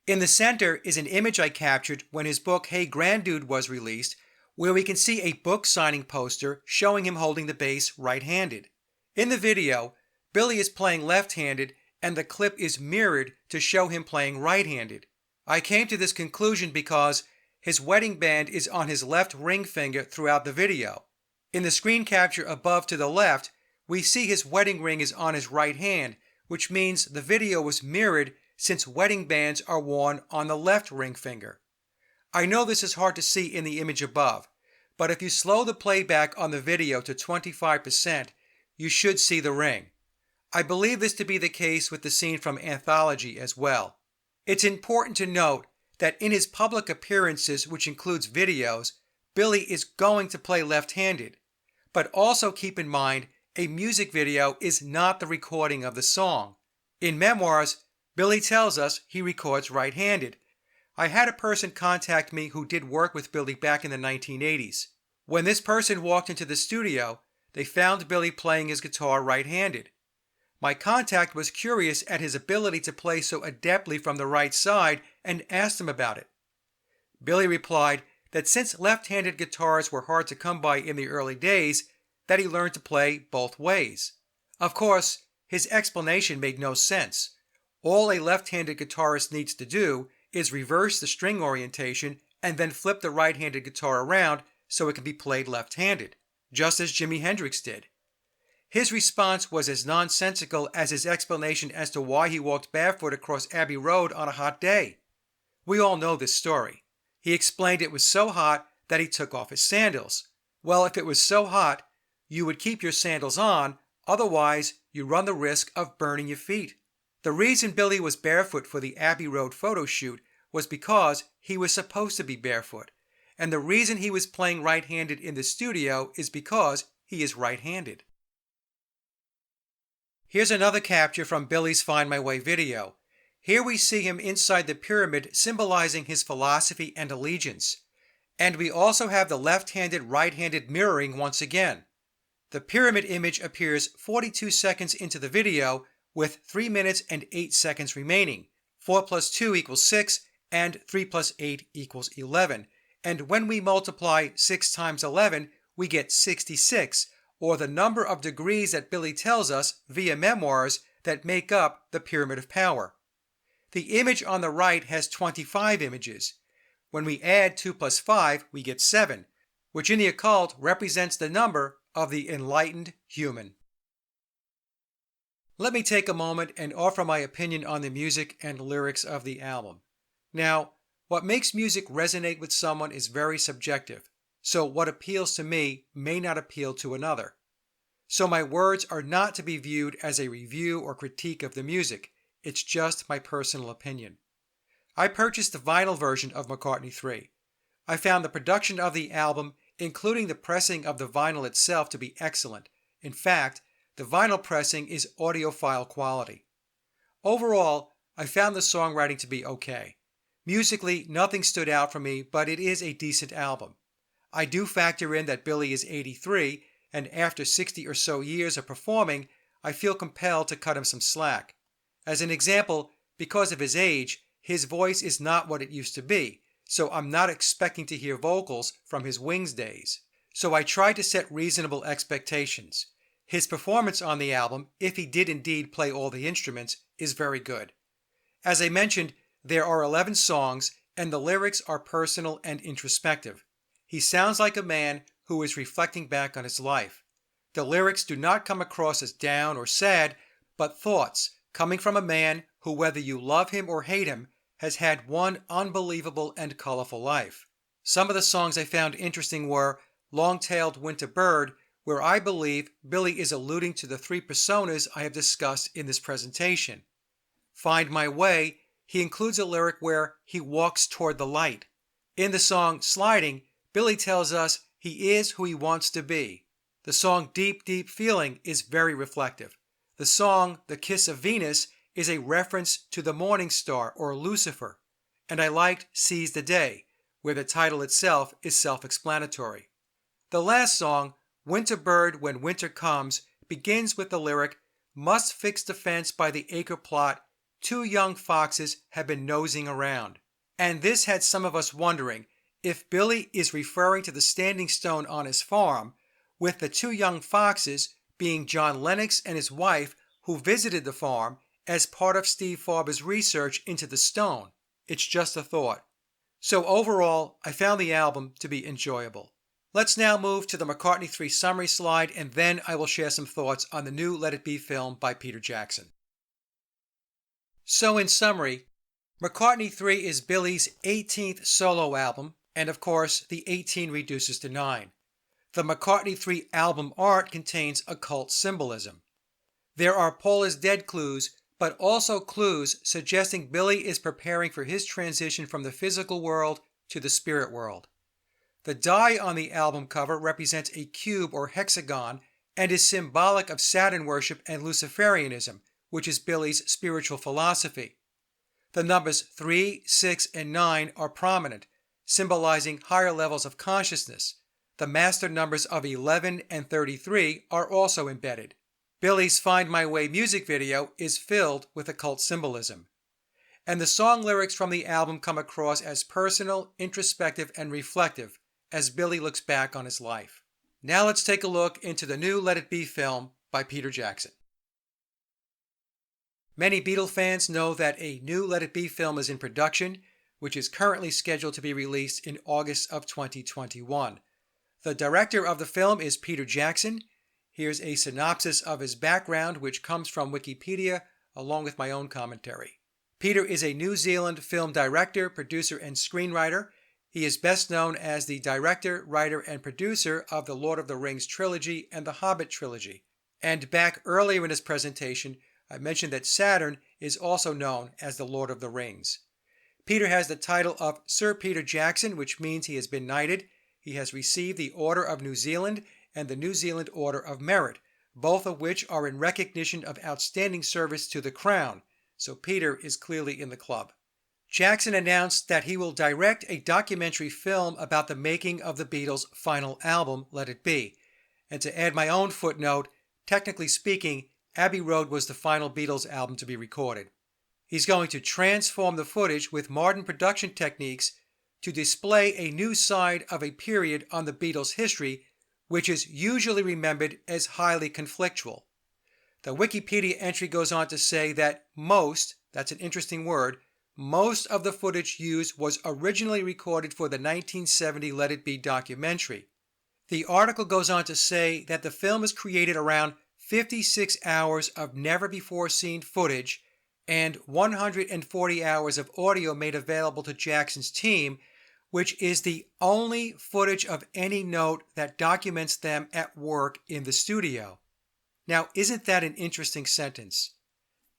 In the center is an image I captured when his book Hey Grandude was released, where we can see a book signing poster showing him holding the bass right-handed. In the video, Billy is playing left-handed and the clip is mirrored to show him playing right-handed. I came to this conclusion because his wedding band is on his left ring finger throughout the video. In the screen capture above to the left, we see his wedding ring is on his right hand, which means the video was mirrored since wedding bands are worn on the left ring finger. I know this is hard to see in the image above, but if you slow the playback on the video to 25%, you should see the ring. I believe this to be the case with the scene from Anthology as well. It's important to note that in his public appearances, which includes videos, Billy is going to play left-handed. But also keep in mind, a music video is not the recording of the song. In Memoirs, Billy tells us he records right-handed. I had a person contact me who did work with Billy back in the 1980s. When this person walked into the studio, they found Billy playing his guitar right-handed. My contact was curious at his ability to play so adeptly from the right side and asked him about it. Billy replied that since left-handed guitars were hard to come by in the early days, that he learned to play both ways. Of course, his explanation made no sense. All a left-handed guitarist needs to do is reverse the string orientation and then flip the right-handed guitar around so it can be played left-handed, just as Jimi Hendrix did. His response was as nonsensical as his explanation as to why he walked barefoot across Abbey Road on a hot day. We all know this story. He explained it was so hot that he took off his sandals. Well, if it was so hot, you would keep your sandals on, otherwise you run the risk of burning your feet. The reason Billy was barefoot for the Abbey Road photo shoot was because he was supposed to be barefoot, and the reason he was playing right-handed in the studio is because he is right-handed. Here's another capture from Billy's Find My Way video. Here we see him inside the pyramid symbolizing his philosophy and allegiance. And we also have the left-handed, right-handed mirroring once again. The pyramid image appears 42 seconds into the video with 3 minutes and 8 seconds remaining. 4 plus 2 equals 6 and 3 plus 8 equals 11. And when we multiply 6 times 11, we get 66, or the number of degrees that Billy tells us via Memoirs that make up the Pyramid of Power. The image on the right has 25 images. When we add 2 plus 5, we get 7, which in the occult represents the number of the enlightened human. Let me take a moment and offer my opinion on the music and lyrics of the album. Now, what makes music resonate with someone is very subjective, so what appeals to me may not appeal to another. So my words are not to be viewed as a review or critique of the music, it's just my personal opinion. I purchased the vinyl version of McCartney III. I found the production of the album, including the pressing of the vinyl itself, to be excellent. In fact, the vinyl pressing is audiophile quality. Overall, I found the songwriting to be okay. Musically, nothing stood out for me, but it is a decent album. I do factor in that Billy is 83, and after 60 or so years of performing, I feel compelled to cut him some slack. As an example, because of his age, his voice is not what it used to be, so I'm not expecting to hear vocals from his Wings days. so I tried to set reasonable expectations. His performance on the album, if he did indeed play all the instruments, is very good. As I mentioned, there are 11 songs, and the lyrics are personal and introspective. He sounds like a man who is reflecting back on his life. The lyrics do not come across as down or sad, but thoughts coming from a man who, whether you love him or hate him, has had one unbelievable and colorful life. Some of the songs I found interesting were Long-Tailed Winter Bird, where I believe Billy is alluding to the three personas I have discussed in this presentation. Find My Way, he includes a lyric where he walks toward the light. In the song Sliding, Billy tells us he is who he wants to be. The song Deep, Deep Feeling is very reflective. The song The Kiss of Venus is a reference to the morning star or Lucifer. And I liked Seize the Day, where the title itself is self-explanatory. The last song, Winter Bird When Winter Comes, begins with the lyric, Must fix the fence by the acre plot, two young foxes have been nosing around. And this had some of us wondering if Billy is referring to the standing stone on his farm, with the two young foxes being John Lennox and his wife who visited the farm as part of Steve Farber's research into the stone. It's just a thought. So overall, I found the album to be enjoyable. Let's now move to the McCartney III summary slide, and then I will share some thoughts on the new Let It Be film by Peter Jackson. So in summary, McCartney III is Billy's 18th solo album, and of course, the 18 reduces to 9. The McCartney III album art contains occult symbolism. There are Paul is Dead clues, but also clues suggesting Billy is preparing for his transition from the physical world to the spirit world. The die on the album cover represents a cube or hexagon and is symbolic of Saturn Worship and Luciferianism, which is Billy's spiritual philosophy. The numbers 3, 6, and 9 are prominent, symbolizing higher levels of consciousness. The master numbers of 11 and 33 are also embedded. Billy's Find My Way music video is filled with occult symbolism. And the song lyrics from the album come across as personal, introspective, and reflective as Billy looks back on his life. Now let's take a look into the new Let It Be film by Peter Jackson. Many Beatle fans know that a new Let It Be film is in production, which is currently scheduled to be released in August of 2021. The director of the film is Peter Jackson. Here's a synopsis of his background, which comes from Wikipedia, along with my own commentary. Peter is a New Zealand film director, producer, and screenwriter. He is best known as the director, writer, and producer of the Lord of the Rings trilogy and the Hobbit trilogy. And back earlier in his presentation, I mentioned that Saturn is also known as the Lord of the Rings. Peter has the title of Sir Peter Jackson, which means he has been knighted. He has received the Order of New Zealand and the New Zealand Order of Merit, both of which are in recognition of outstanding service to the Crown, so Peter is clearly in the club. Jackson announced that he will direct a documentary film about the making of the Beatles' final album, Let It Be. And to add my own footnote, technically speaking, Abbey Road was the final Beatles album to be recorded. He's going to transform the footage with modern production techniques to display a new side of a period on the Beatles' history, which is usually remembered as highly conflictual. The Wikipedia entry goes on to say that most, that's an interesting word, most of the footage used was originally recorded for the 1970 Let It Be documentary. The article goes on to say that the film is created around 56 hours of never-before-seen footage and 140 hours of audio made available to Jackson's team, which is the only footage of any note that documents them at work in the studio. Now, isn't that an interesting sentence?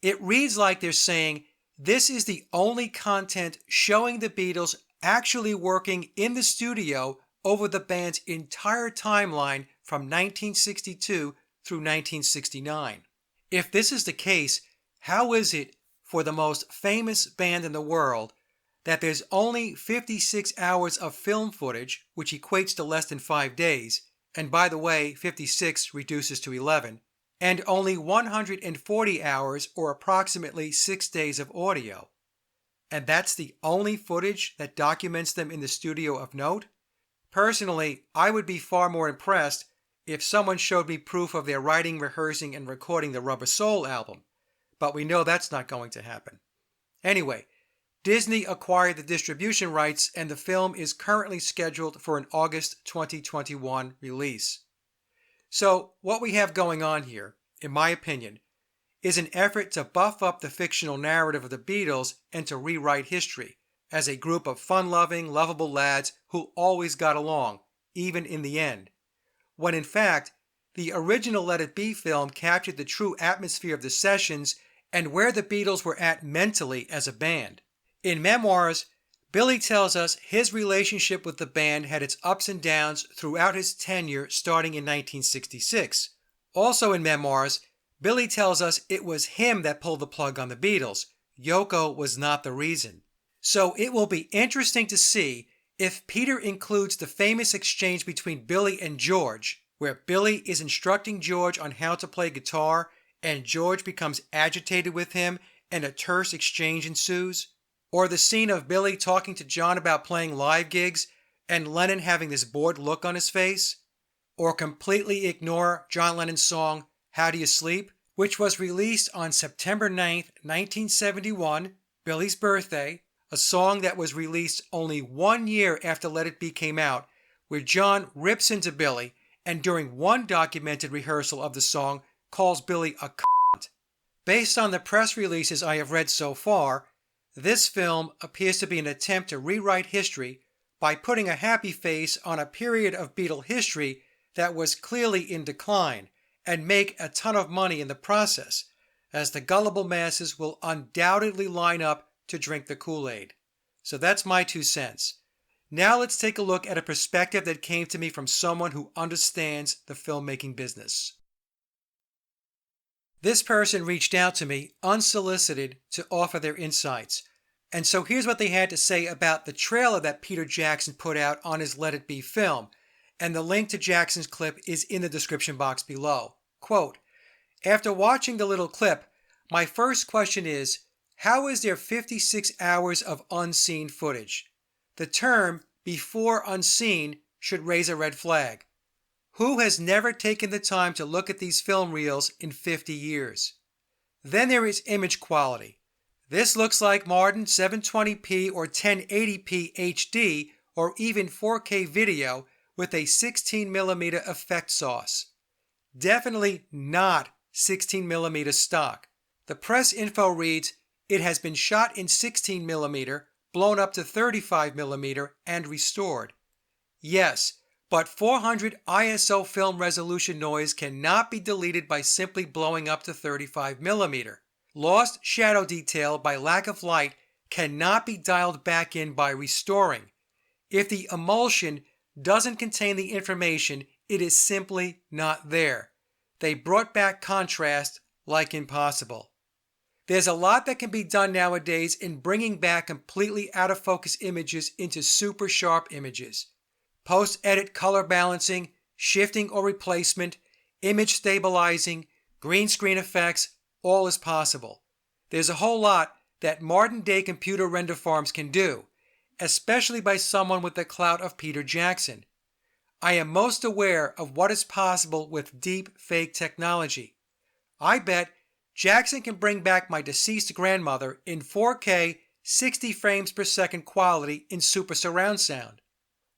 It reads like they're saying, this is the only content showing the Beatles actually working in the studio over the band's entire timeline from 1962 through 1969. If this is the case, how is it for the most famous band in the world that there's only 56 hours of film footage, which equates to less than 5 days, and by the way, 56 reduces to 11, and only 140 hours or approximately 6 days of audio? And that's the only footage that documents them in the studio of note? Personally, I would be far more impressed if someone showed me proof of their writing, rehearsing, and recording the Rubber Soul album, but we know that's not going to happen. Anyway, Disney acquired the distribution rights and the film is currently scheduled for an August 2021 release. So, what we have going on here, in my opinion, is an effort to buff up the fictional narrative of the Beatles and to rewrite history as a group of fun-loving, lovable lads who always got along, even in the end. When in fact, the original Let It Be film captured the true atmosphere of the sessions and where the Beatles were at mentally as a band. In Memoirs, Billy tells us his relationship with the band had its ups and downs throughout his tenure starting in 1966. Also in Memoirs, Billy tells us it was him that pulled the plug on the Beatles. Yoko was not the reason. So it will be interesting to see if Peter includes the famous exchange between Billy and George, where Billy is instructing George on how to play guitar and George becomes agitated with him and a terse exchange ensues. Or the scene of Billy talking to John about playing live gigs and Lennon having this bored look on his face. Or completely ignore John Lennon's song, How Do You Sleep, which was released on September 9th, 1971, Billy's birthday, a song that was released only 1 year after Let It Be came out, where John rips into Billy and during one documented rehearsal of the song calls Billy a cunt. Based on the press releases I have read so far, this film appears to be an attempt to rewrite history by putting a happy face on a period of Beatle history that was clearly in decline and make a ton of money in the process, as the gullible masses will undoubtedly line up to drink the Kool-Aid. So that's my 2 cents. Now let's take a look at a perspective that came to me from someone who understands the filmmaking business. This person reached out to me unsolicited to offer their insights. And so here's what they had to say about the trailer that Peter Jackson put out on his Let It Be film. And the link to Jackson's clip is in the description box below. Quote, "After watching the little clip, my first question is, how is there 56 hours of unseen footage? The term before unseen should raise a red flag. Who has never taken the time to look at these film reels in 50 years? Then there is image quality. This looks like modern 720p or 1080p HD or even 4K video with a 16mm effect sauce. Definitely not 16mm stock. The press info reads, it has been shot in 16mm, blown up to 35mm, and restored. Yes, but 400 ISO film resolution noise cannot be deleted by simply blowing up to 35mm. Lost shadow detail by lack of light cannot be dialed back in by restoring. If the emulsion doesn't contain the information, it is simply not there. They brought back contrast like impossible. There's a lot that can be done nowadays in bringing back completely out of focus images into super sharp images. Post-edit color balancing, shifting or replacement, image stabilizing, green screen effects, all is possible. There's a whole lot that modern-day computer render farms can do, especially by someone with the clout of Peter Jackson. I am most aware of what is possible with deep fake technology. I bet Jackson can bring back my deceased grandmother in 4K 60 frames per second quality in super surround sound.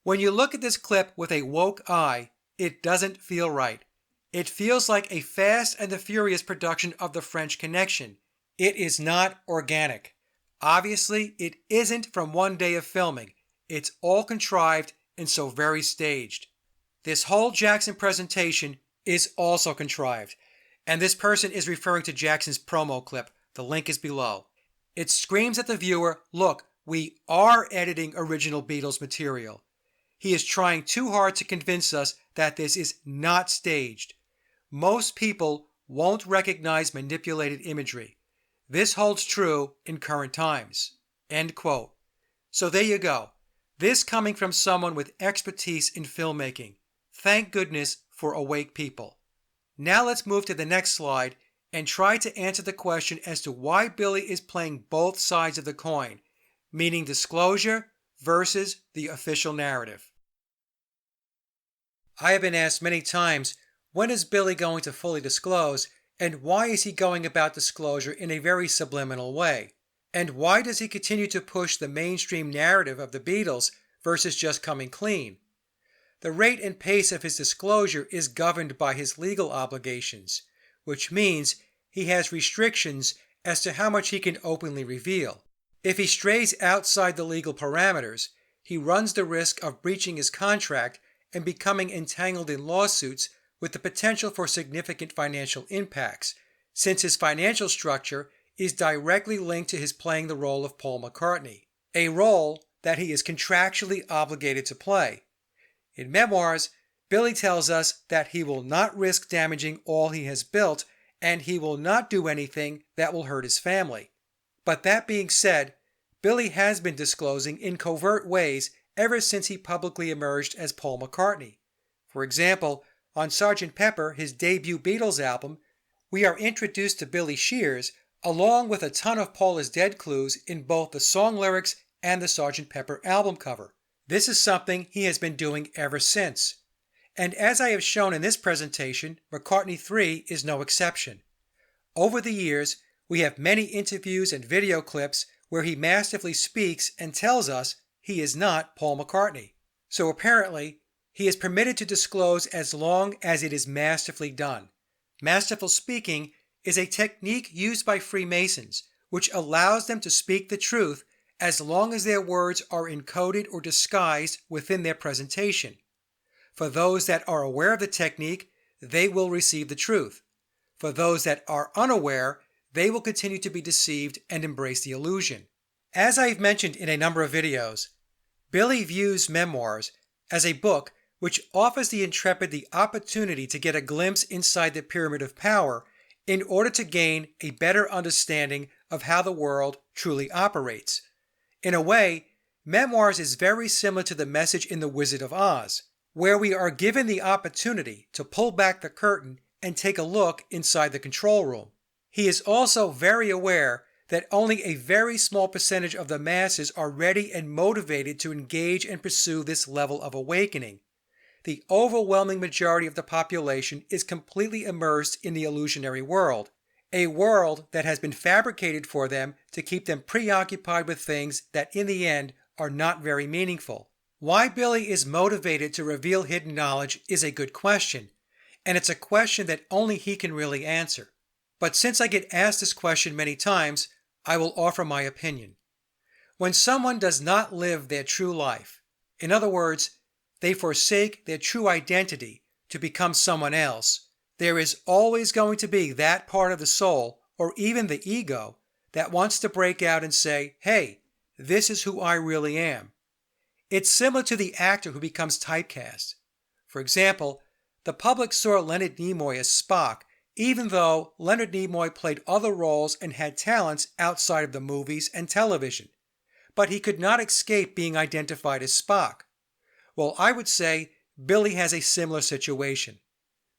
When you look at this clip with a woke eye, it doesn't feel right. It feels like a Fast and the Furious production of The French Connection. It is not organic. Obviously, it isn't from one day of filming. It's all contrived and so very staged. This whole Jackson presentation is also contrived. And this person is referring to Jackson's promo clip. The link is below. It screams at the viewer, look, we are editing original Beatles material. He is trying too hard to convince us that this is not staged. Most people won't recognize manipulated imagery. This holds true in current times." End quote. So there you go. This coming from someone with expertise in filmmaking. Thank goodness for awake people. Now let's move to the next slide and try to answer the question as to why Billy is playing both sides of the coin, meaning disclosure versus the official narrative. I have been asked many times, when is Billy going to fully disclose, and why is he going about disclosure in a very subliminal way? And why does he continue to push the mainstream narrative of the Beatles versus just coming clean? The rate and pace of his disclosure is governed by his legal obligations, which means he has restrictions as to how much he can openly reveal. If he strays outside the legal parameters, he runs the risk of breaching his contract and becoming entangled in lawsuits with the potential for significant financial impacts, since his financial structure is directly linked to his playing the role of Paul McCartney, a role that he is contractually obligated to play. In Memoirs, Billy tells us that he will not risk damaging all he has built, and he will not do anything that will hurt his family. But that being said, Billy has been disclosing in covert ways ever since he publicly emerged as Paul McCartney. For example, on Sgt Pepper, his debut Beatles album, we are introduced to Billy Shears along with a ton of Paul is Dead clues in both the song lyrics and the Sgt Pepper album cover. This is something he has been doing ever since. And as I have shown in this presentation, McCartney III is no exception. Over the years, we have many interviews and video clips where he masterfully speaks and tells us he is not Paul McCartney. So apparently, he is permitted to disclose as long as it is masterfully done. Masterful speaking is a technique used by Freemasons, which allows them to speak the truth as long as their words are encoded or disguised within their presentation. For those that are aware of the technique, they will receive the truth. For those that are unaware, they will continue to be deceived and embrace the illusion. As I've mentioned in a number of videos, Billy views Memoirs as a book which offers the intrepid the opportunity to get a glimpse inside the pyramid of power in order to gain a better understanding of how the world truly operates. In a way, Memoirs is very similar to the message in The Wizard of Oz, where we are given the opportunity to pull back the curtain and take a look inside the control room. He is also very aware that only a very small percentage of the masses are ready and motivated to engage and pursue this level of awakening. The overwhelming majority of the population is completely immersed in the illusionary world, a world that has been fabricated for them to keep them preoccupied with things that in the end are not very meaningful. Why Billy is motivated to reveal hidden knowledge is a good question, and it's a question that only he can really answer. But since I get asked this question many times, I will offer my opinion. When someone does not live their true life, in other words, they forsake their true identity to become someone else, there is always going to be that part of the soul, or even the ego, that wants to break out and say, hey, this is who I really am. It's similar to the actor who becomes typecast. For example, the public saw Leonard Nimoy as Spock, even though Leonard Nimoy played other roles and had talents outside of the movies and television. But he could not escape being identified as Spock. Well, I would say Billy has a similar situation.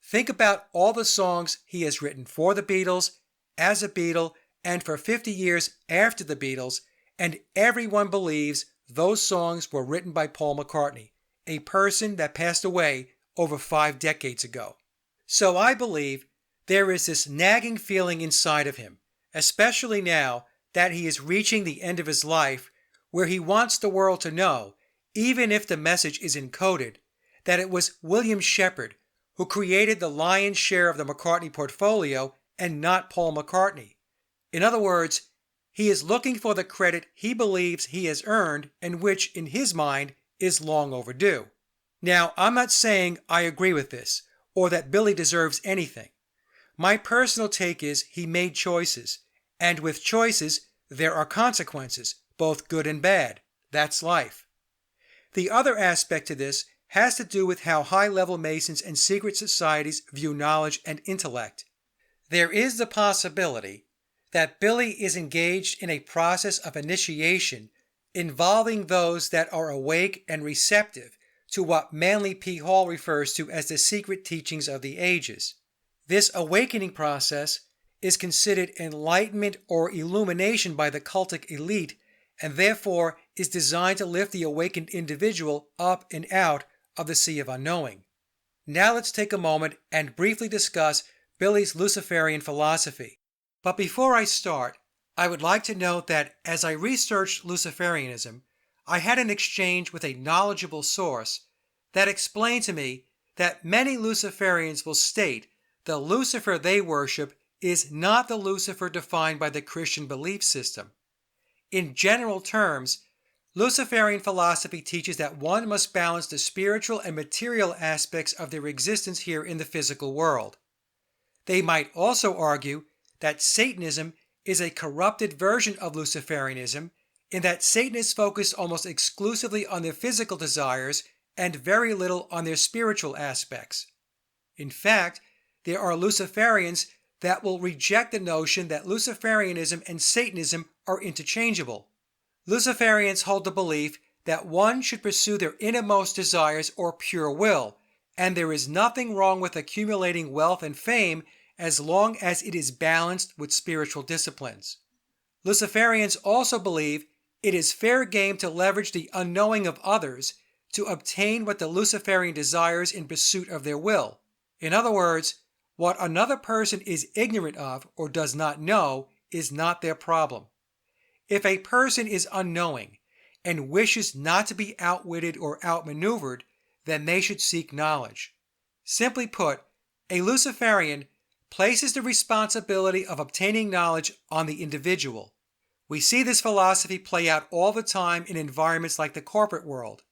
Think about all the songs he has written for the Beatles, as a Beatle, and for 50 years after the Beatles, and everyone believes those songs were written by Paul McCartney, a person that passed away over 5 decades ago. So I believe there is this nagging feeling inside of him, especially now that he is reaching the end of his life, where he wants the world to know, even if the message is encoded, that it was William Shepard who created the lion's share of the McCartney portfolio and not Paul McCartney. In other words, he is looking for the credit he believes he has earned and which, in his mind, is long overdue. Now, I'm not saying I agree with this, or that Billy deserves anything. My personal take is he made choices, and with choices, there are consequences, both good and bad. That's life. The other aspect to this has to do with how high-level Masons and secret societies view knowledge and intellect. There is the possibility that Billy is engaged in a process of initiation involving those that are awake and receptive to what Manly P. Hall refers to as the secret teachings of the ages. This awakening process is considered enlightenment or illumination by the cultic elite, and therefore is designed to lift the awakened individual up and out of the sea of unknowing. Now let's take a moment and briefly discuss Billy's Luciferian philosophy. But before I start, I would like to note that as I researched Luciferianism, I had an exchange with a knowledgeable source that explained to me that many Luciferians will state the Lucifer they worship is not the Lucifer defined by the Christian belief system. In general terms, Luciferian philosophy teaches that one must balance the spiritual and material aspects of their existence here in the physical world. They might also argue that Satanism is a corrupted version of Luciferianism in that Satanists focus almost exclusively on their physical desires and very little on their spiritual aspects. In fact, there are Luciferians that will reject the notion that Luciferianism and Satanism are interchangeable. Luciferians hold the belief that one should pursue their innermost desires or pure will, and there is nothing wrong with accumulating wealth and fame as long as it is balanced with spiritual disciplines. Luciferians also believe it is fair game to leverage the unknowing of others to obtain what the Luciferian desires in pursuit of their will. In other words, what another person is ignorant of or does not know is not their problem. If a person is unknowing and wishes not to be outwitted or outmaneuvered, then they should seek knowledge. Simply put, a Luciferian places the responsibility of obtaining knowledge on the individual. We see this philosophy play out all the time in environments like the corporate world.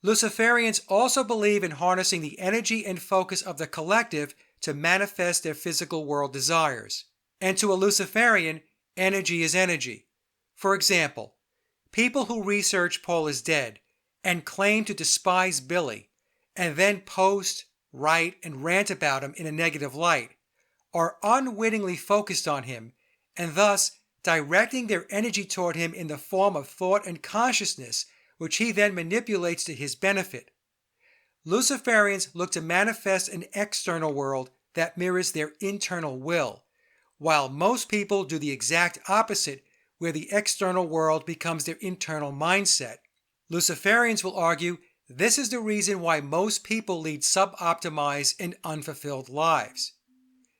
Luciferians also believe in harnessing the energy and focus of the collective to manifest their physical world desires. And to a Luciferian, energy is energy. For example, people who research Paul is dead and claim to despise Billy and then post, write, and rant about him in a negative light are unwittingly focused on him and thus directing their energy toward him in the form of thought and consciousness, which he then manipulates to his benefit. Luciferians look to manifest an external world that mirrors their internal will, while most people do the exact opposite, where the external world becomes their internal mindset. Luciferians will argue this is the reason why most people lead suboptimized and unfulfilled lives.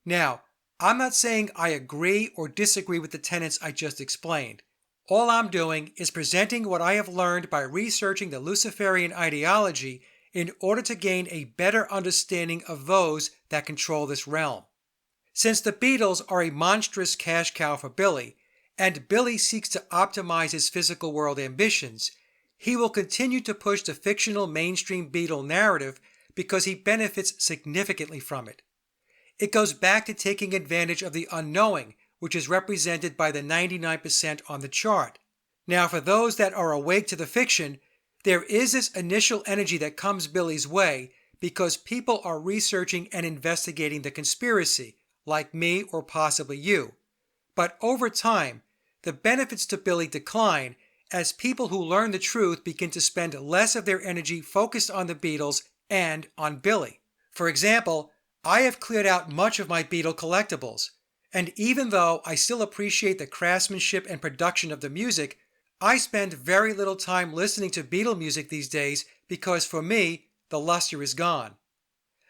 Now, I'm not saying I agree or disagree with the tenets I just explained. All I'm doing is presenting what I have learned by researching the Luciferian ideology in order to gain a better understanding of those that control this realm. Since the Beatles are a monstrous cash cow for Billy, and Billy seeks to optimize his physical world ambitions, he will continue to push the fictional mainstream Beatle narrative because he benefits significantly from it. It goes back to taking advantage of the unknowing, which is represented by the 99% on the chart. Now, for those that are awake to the fiction, there is this initial energy that comes Billy's way because people are researching and investigating the conspiracy, like me or possibly you. But over time, the benefits to Billy decline as people who learn the truth begin to spend less of their energy focused on the Beatles and on Billy. For example, I have cleared out much of my Beatle collectibles, and even though I still appreciate the craftsmanship and production of the music, I spend very little time listening to Beatle music these days because for me, the luster is gone.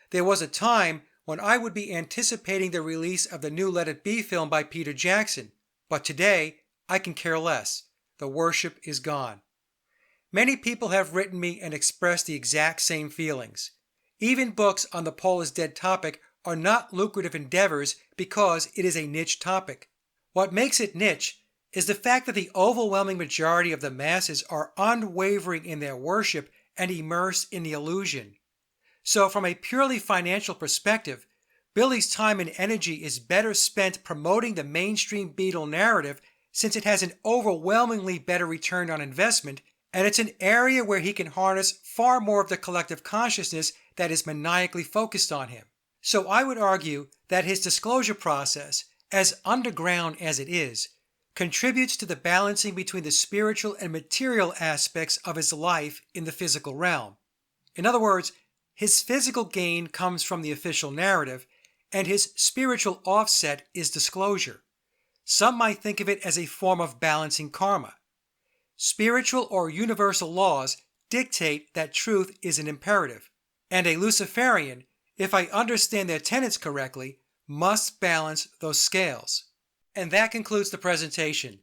There was a time when I would be anticipating the release of the new Let It Be film by Peter Jackson, but today I can care less. The worship is gone. Many people have written me and expressed the exact same feelings. Even books on the Paul is dead topic are not lucrative endeavors because it is a niche topic. What makes it niche is the fact that the overwhelming majority of the masses are unwavering in their worship and immersed in the illusion. So from a purely financial perspective, Billy's time and energy is better spent promoting the mainstream Beatle narrative since it has an overwhelmingly better return on investment, and it's an area where he can harness far more of the collective consciousness that is maniacally focused on him. So I would argue that his disclosure process, as underground as it is, contributes to the balancing between the spiritual and material aspects of his life in the physical realm. In other words, his physical gain comes from the official narrative, and his spiritual offset is disclosure. Some might think of it as a form of balancing karma. Spiritual or universal laws dictate that truth is an imperative, and a Luciferian, if I understand their tenets correctly, must balance those scales. And that concludes the presentation.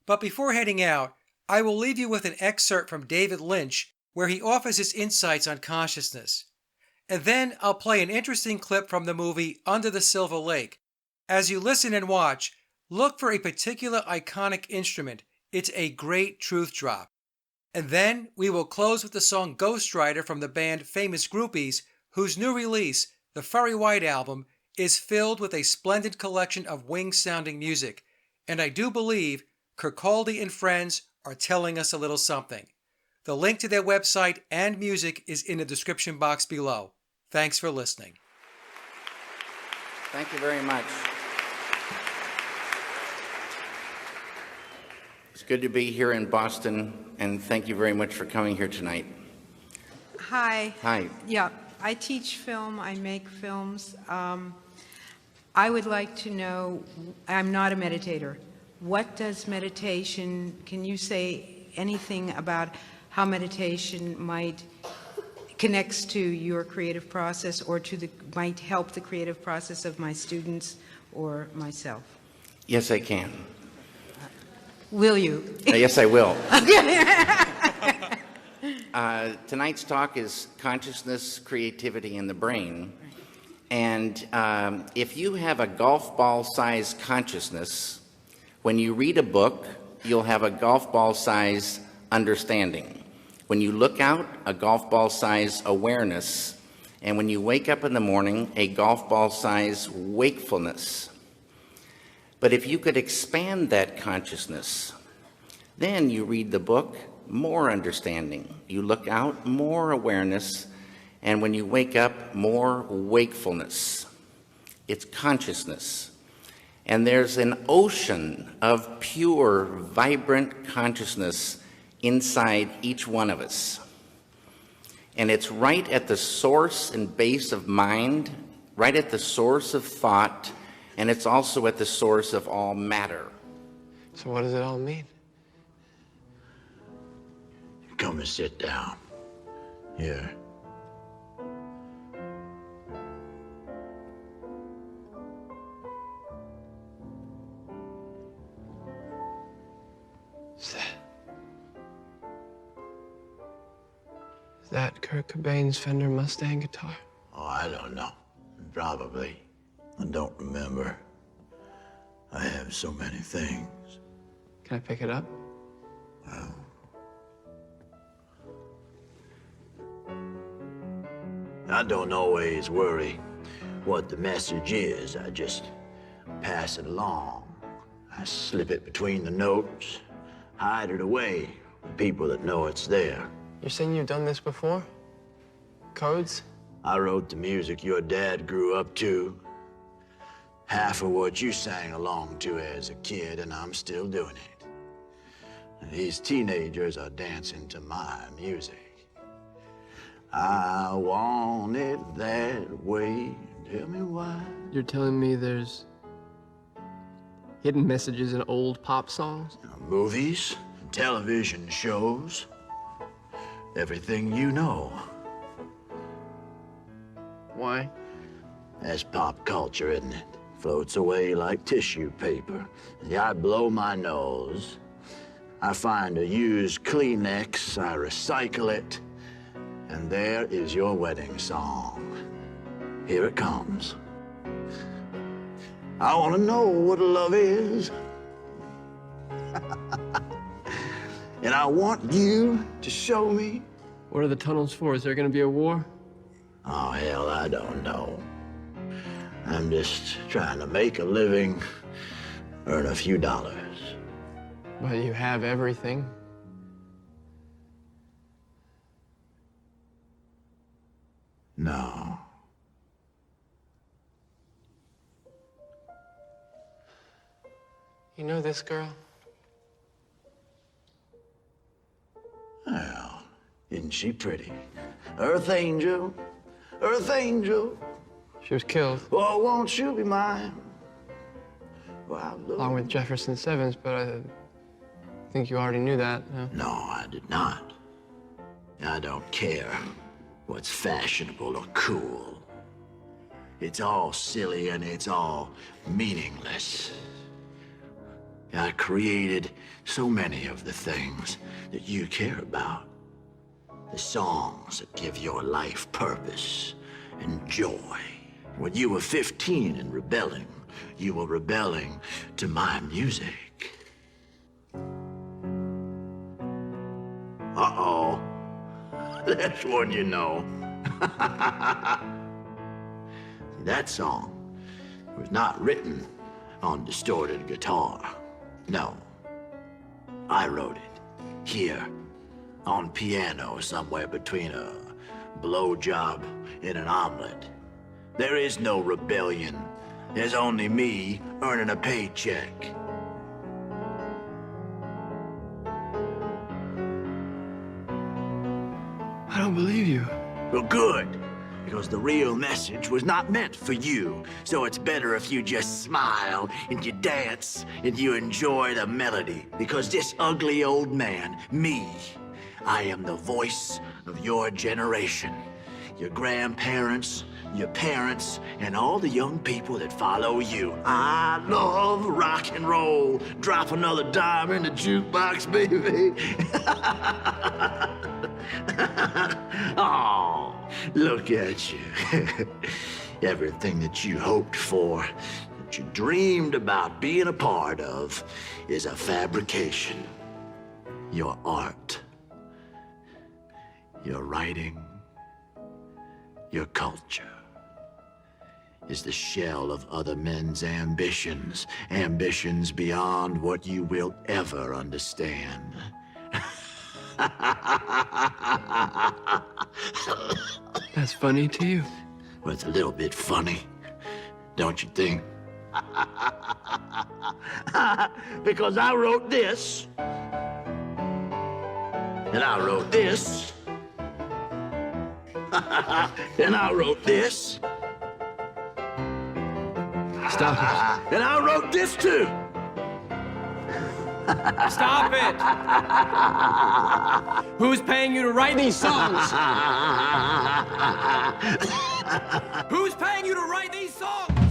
But before heading out, I will leave you with an excerpt from David Lynch where he offers his insights on consciousness. And then I'll play an interesting clip from the movie Under the Silver Lake. As you listen and watch, look for a particular iconic instrument. It's a great truth drop. And then we will close with the song Ghost Rider from the band Famous Groupies, whose new release, the Furry White album, is filled with a splendid collection of wing-sounding music. And I do believe Kirkcaldy and friends are telling us a little something. The link to their website and music is in the description box below. Thanks for listening. Thank you very much. It's good to be here in Boston, and thank you very much for coming here tonight. Hi. Hi. Yeah, I teach film, I make films. I would like to know, I'm not a meditator. What does meditation, can you say anything about how meditation might connects to your creative process or might help the creative process of my students or myself? Yes, I can. Will you? Yes, I will. Tonight's talk is consciousness, creativity, and the brain. And if you have a golf ball-sized consciousness, when you read a book, you'll have a golf ball-sized understanding. When you look out, a golf ball-sized awareness. And when you wake up in the morning, a golf ball-sized wakefulness. But if you could expand that consciousness, then you read the book, more understanding. You look out, more awareness. And when you wake up, more wakefulness. It's consciousness. And there's an ocean of pure, vibrant consciousness inside each one of us. And it's right at the source and base of mind, right at the source of thought, and it's also at the source of all matter. So what does it all mean? Come and sit down. Here. Is that Kurt Cobain's Fender Mustang guitar? Oh, I don't know. Probably. I don't remember. I have so many things. Can I pick it up? Well, I don't always worry what the message is. I just pass it along. I slip it between the notes, hide it away from people that know it's there. You're saying you've done this before? Codes? I wrote the music your dad grew up to. Half of what you sang along to as a kid, and I'm still doing it. And these teenagers are dancing to my music. I want it that way. Tell me why. You're telling me there's hidden messages in old pop songs? Movies, television shows, everything you know. Why? That's pop culture, isn't it? Floats away like tissue paper. Yeah, I blow my nose. I find a used Kleenex, I recycle it, and there is your wedding song. Here it comes. I want to know what love is. And I want you to show me. What are the tunnels for? Is there gonna be a war? Oh, hell, I don't know. I'm just trying to make a living, earn a few dollars. But you have everything. No. You know this girl? Well, isn't she pretty? Earth angel, earth angel. She was killed, Oh, won't you be mine? Well, along with Jefferson Sevens, but I think you already knew that, no? No, I did not. I don't care what's fashionable or cool. It's all silly and it's all meaningless. I created so many of the things that you care about. The songs that give your life purpose and joy. When you were 15 and rebelling, you were rebelling to my music. Uh-oh. That's one you know. That song was not written on distorted guitar. No. I wrote it here on piano somewhere between a blowjob and an omelet. There is no rebellion. There's only me earning a paycheck. I don't believe you. Well, good, because the real message was not meant for you. So it's better if you just smile and you dance and you enjoy the melody. Because this ugly old man, me, I am the voice of your generation. Your grandparents, your parents, and all the young people that follow you. I love rock and roll. Drop another dime in the jukebox, baby. Oh, look at you. Everything that you hoped for, that you dreamed about being a part of, is a fabrication. Your art, your writing, your culture is the shell of other men's ambitions, ambitions beyond what you will ever understand. That's funny to you. Well, it's a little bit funny, don't you think? Because I wrote this, and I wrote this, and I wrote this. Stop it. And I wrote this too. Stop it! Who's paying you to write these songs? Who's paying you to write these songs?